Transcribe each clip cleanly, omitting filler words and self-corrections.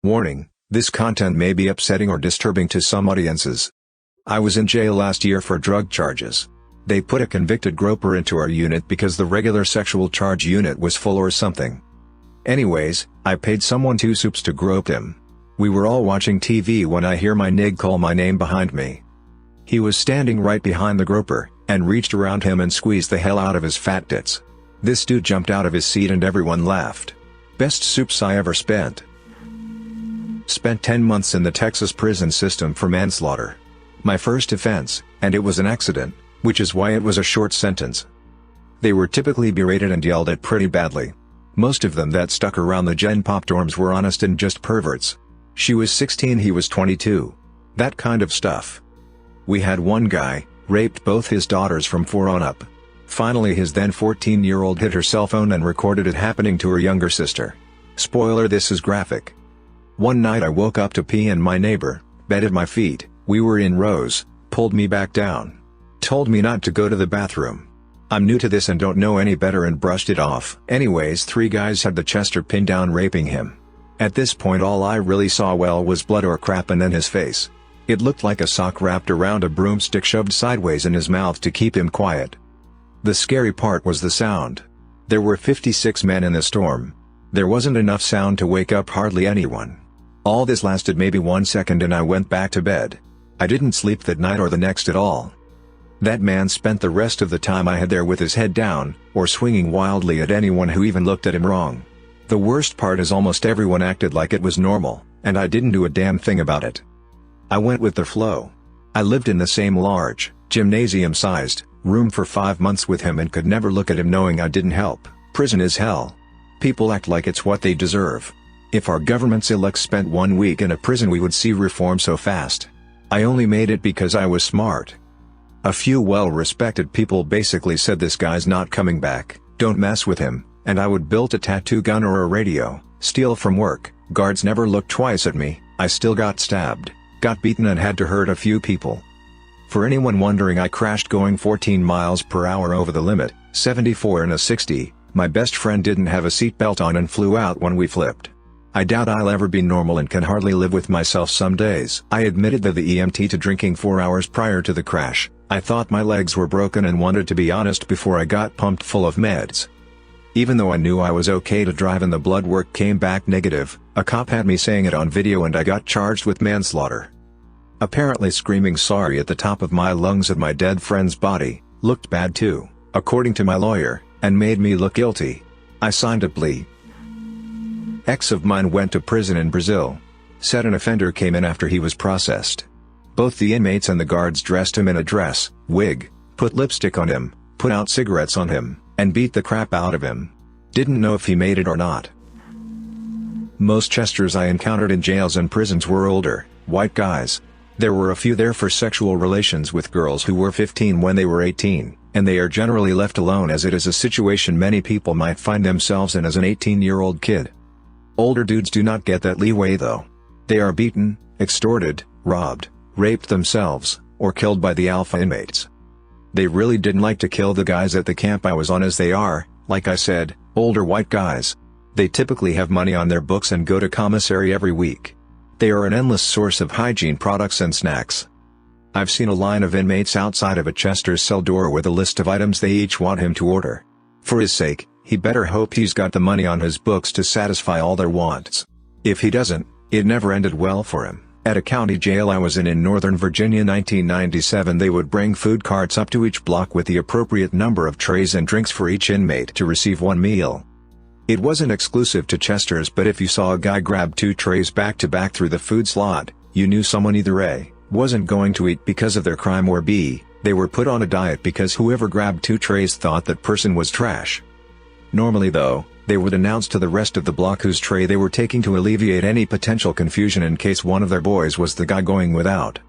Warning, this content may be upsetting or disturbing to some audiences. I was in jail last year for drug charges. They put a convicted groper into our unit because the regular sexual charge unit was full or something. Anyways, I paid someone 2 soups to grope him. We were all watching TV when I hear my nig call my name behind me. He was standing right behind the groper, and reached around him and squeezed the hell out of his fat tits. This dude jumped out of his seat and everyone laughed. Best soups I ever spent. Spent 10 months in the Texas prison system for manslaughter. My first offense, and it was an accident, which is why it was a short sentence. They were typically berated and yelled at pretty badly. Most of them that stuck around the Gen Pop dorms were honest and just perverts. She was 16, he was 22. That kind of stuff. We had one guy, raped both his daughters from 4 on up. Finally his then 14-year-old hid her cell phone and recorded it happening to her younger sister. Spoiler, this is graphic. One night I woke up to pee and my neighbor, bed at my feet, we were in rows, pulled me back down. Told me not to go to the bathroom. I'm new to this and don't know any better and brushed it off. Anyways, 3 guys had the Chester pinned down raping him. At this point all I really saw was blood or crap and then his face. It looked like a sock wrapped around a broomstick shoved sideways in his mouth to keep him quiet. The scary part was the sound. There were 56 men in the storm. There wasn't enough sound to wake up hardly anyone. All this lasted maybe 1 second and I went back to bed. I didn't sleep that night or the next at all. That man spent the rest of the time I had there with his head down, or swinging wildly at anyone who even looked at him wrong. The worst part is almost everyone acted like it was normal, and I didn't do a damn thing about it. I went with the flow. I lived in the same large, gymnasium-sized, room for 5 months with him and could never look at him knowing I didn't help. Prison is hell. People act like it's what they deserve. If our government's elects spent 1 week in a prison we would see reform so fast. I only made it because I was smart. A few well-respected people basically said this guy's not coming back, don't mess with him, and I would build a tattoo gun or a radio, steal from work. Guards never looked twice at me. I still got stabbed, got beaten and had to hurt a few people. For anyone wondering, I crashed going 14 miles per hour over the limit, 74 in a 60, my best friend didn't have a seatbelt on and flew out when we flipped. I doubt I'll ever be normal and can hardly live with myself some days. I admitted to the EMT to drinking 4 hours prior to the crash. I thought my legs were broken and wanted to be honest before I got pumped full of meds. Even though I knew I was okay to drive and the blood work came back negative, a cop had me saying it on video and I got charged with manslaughter. Apparently screaming sorry at the top of my lungs at my dead friend's body, looked bad too, according to my lawyer, and made me look guilty. I signed a plea. Ex of mine went to prison in Brazil. Said an offender came in after he was processed. Both the inmates and the guards dressed him in a dress, wig, put lipstick on him, put out cigarettes on him, and beat the crap out of him. Didn't know if he made it or not. Most Chesters I encountered in jails and prisons were older, white guys. There were a few there for sexual relations with girls who were 15 when they were 18, and they are generally left alone as it is a situation many people might find themselves in as an 18-year-old kid. Older dudes do not get that leeway though. They are beaten, extorted, robbed, raped themselves, or killed by the alpha inmates. They really didn't like to kill the guys at the camp I was on as they are, like I said, older white guys. They typically have money on their books and go to commissary every week. They are an endless source of hygiene products and snacks. I've seen a line of inmates outside of a Chester's cell door with a list of items they each want him to order. For his sake, he better hope he's got the money on his books to satisfy all their wants. If he doesn't, it never ended well for him. At a county jail I was in Northern Virginia 1997, they would bring food carts up to each block with the appropriate number of trays and drinks for each inmate to receive one meal. It wasn't exclusive to Chester's, but if you saw a guy grab 2 trays back to back through the food slot, you knew someone either A, wasn't going to eat because of their crime, or B, they were put on a diet because whoever grabbed 2 trays thought that person was trash. Normally though, they would announce to the rest of the block whose tray they were taking to alleviate any potential confusion in case one of their boys was the guy going without.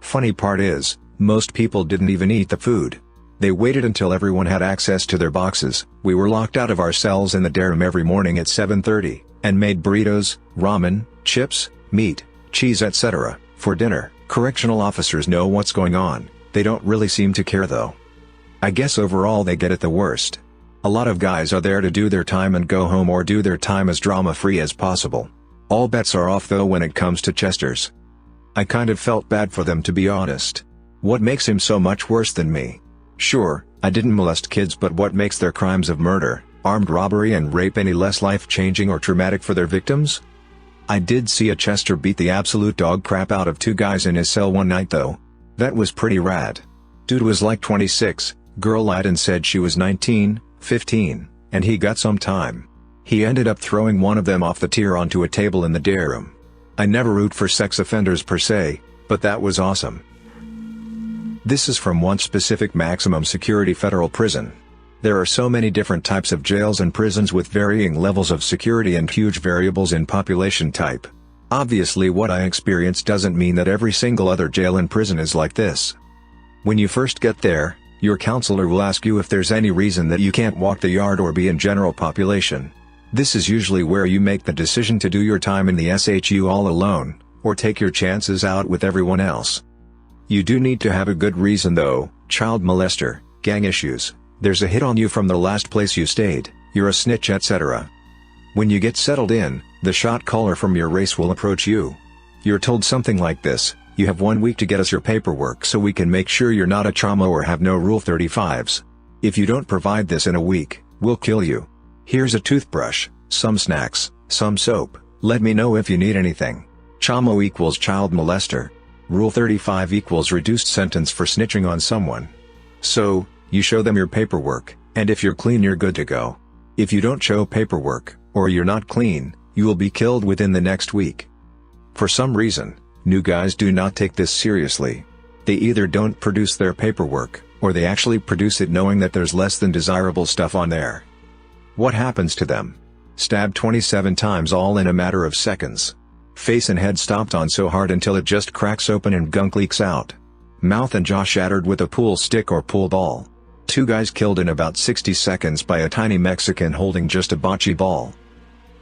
Funny part is, most people didn't even eat the food. They waited until everyone had access to their boxes. We were locked out of our cells in the dorm every morning at 7:30, and made burritos, ramen, chips, meat, cheese etc. for dinner. Correctional officers know what's going on. They don't really seem to care though. I guess overall they get it the worst. A lot of guys are there to do their time and go home, or do their time as drama-free as possible. All bets are off though when it comes to Chesters. I kind of felt bad for them, to be honest. What makes him so much worse than me? Sure, I didn't molest kids, but what makes their crimes of murder, armed robbery and rape any less life-changing or traumatic for their victims? I did see a Chester beat the absolute dog crap out of two guys in his cell one night though. That was pretty rad. Dude was like 26, girl lied and said she was 19, 15, and he got some time. He ended up throwing one of them off the tier onto a table in the day room. I never root for sex offenders per se, but that was awesome. This is from one specific maximum security federal prison. There are so many different types of jails and prisons with varying levels of security and huge variables in population type. Obviously, what I experienced doesn't mean that every single other jail and prison is like this. When you first get there, your counselor will ask you if there's any reason that you can't walk the yard or be in general population. This is usually where you make the decision to do your time in the SHU all alone, or take your chances out with everyone else. You do need to have a good reason though: child molester, gang issues, there's a hit on you from the last place you stayed, you're a snitch, etc. When you get settled in, the shot caller from your race will approach you. You're told something like this: you have 1 week to get us your paperwork so we can make sure you're not a trauma or have no Rule 35s. If you don't provide this in a week, we'll kill you. Here's a toothbrush, some snacks, some soap, let me know if you need anything. Chamo equals child molester. Rule 35 equals reduced sentence for snitching on someone. So, you show them your paperwork, and if you're clean you're good to go. If you don't show paperwork, or you're not clean, you will be killed within the next week. For some reason, new guys do not take this seriously. They either don't produce their paperwork, or they actually produce it knowing that there's less than desirable stuff on there. What happens to them? Stabbed 27 times all in a matter of seconds. Face and head stomped on so hard until it just cracks open and gunk leaks out. Mouth and jaw shattered with a pool stick or pool ball. 2 guys killed in about 60 seconds by a tiny Mexican holding just a bocce ball.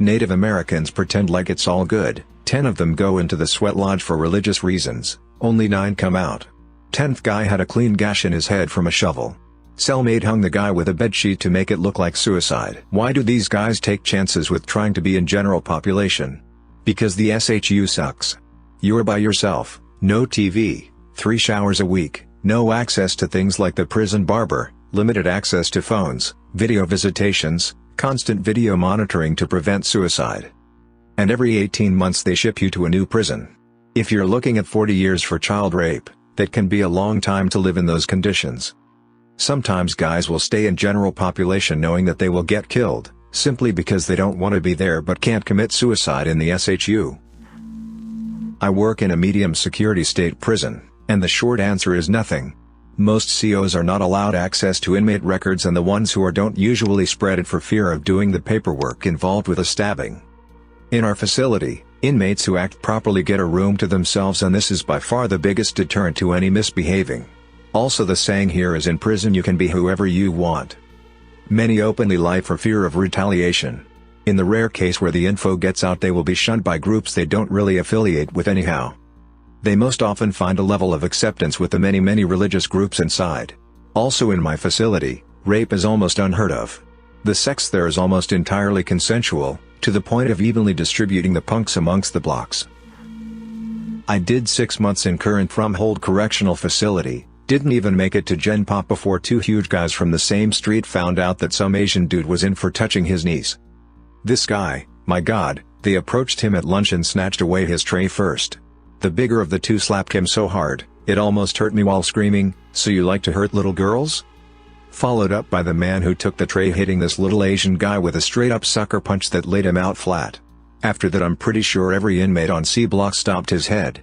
Native Americans pretend like it's all good. 10 of them go into the sweat lodge for religious reasons, only 9 come out. 10th guy had a clean gash in his head from a shovel. Cellmate hung the guy with a bedsheet to make it look like suicide. Why do these guys take chances with trying to be in general population? Because the SHU sucks. You're by yourself, no TV, 3 showers a week, no access to things like the prison barber, limited access to phones, video visitations, constant video monitoring to prevent suicide. And every 18 months they ship you to a new prison. If you're looking at 40 years for child rape, that can be a long time to live in those conditions. Sometimes guys will stay in general population knowing that they will get killed, simply because they don't want to be there but can't commit suicide in the SHU. I work in a medium security state prison, and the short answer is nothing. Most COs are not allowed access to inmate records, and the ones who are don't usually spread it for fear of doing the paperwork involved with a stabbing. In our facility, inmates who act properly get a room to themselves, and this is by far the biggest deterrent to any misbehaving. Also, the saying here is, in prison you can be whoever you want. Many openly lie for fear of retaliation. In the rare case where the info gets out, they will be shunned by groups they don't really affiliate with anyhow. They most often find a level of acceptance with the many religious groups inside. Also, in my facility, rape is almost unheard of. The sex there is almost entirely consensual, to the point of evenly distributing the punks amongst the blocks. I did 6 months in current Fromhold Correctional Facility. Didn't even make it to Gen Pop before 2 huge guys from the same street found out that some Asian dude was in for touching his niece. This guy, my god, they approached him at lunch and snatched away his tray first. The bigger of the 2 slapped him so hard, it almost hurt me while screaming, "So you like to hurt little girls?" Followed up by the man who took the tray hitting this little Asian guy with a straight-up sucker punch that laid him out flat. After that, I'm pretty sure every inmate on C block stomped his head.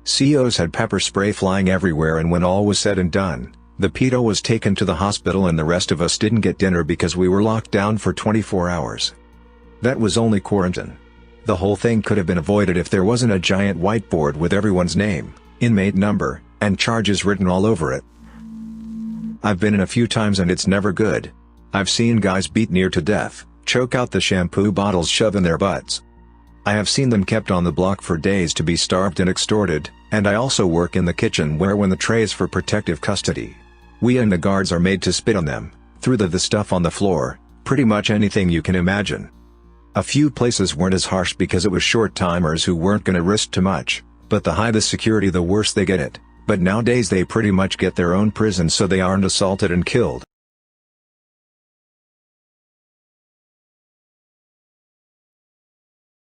COs had pepper spray flying everywhere, and when all was said and done, the pedo was taken to the hospital and the rest of us didn't get dinner because we were locked down for 24 hours. That was only quarantine. The whole thing could have been avoided if there wasn't a giant whiteboard with everyone's name, inmate number, and charges written all over it. I've been in a few times and it's never good. I've seen guys beat near to death, choke out the shampoo bottles shoved in their butts. I have seen them kept on the block for days to be starved and extorted, and I also work in the kitchen where when the tray is for protective custody, we and the guards are made to spit on them, through the stuff on the floor, pretty much anything you can imagine. A few places weren't as harsh because it was short-timers who weren't gonna risk too much, but the higher the security the worse they get it. But nowadays they pretty much get their own prison so they aren't assaulted and killed.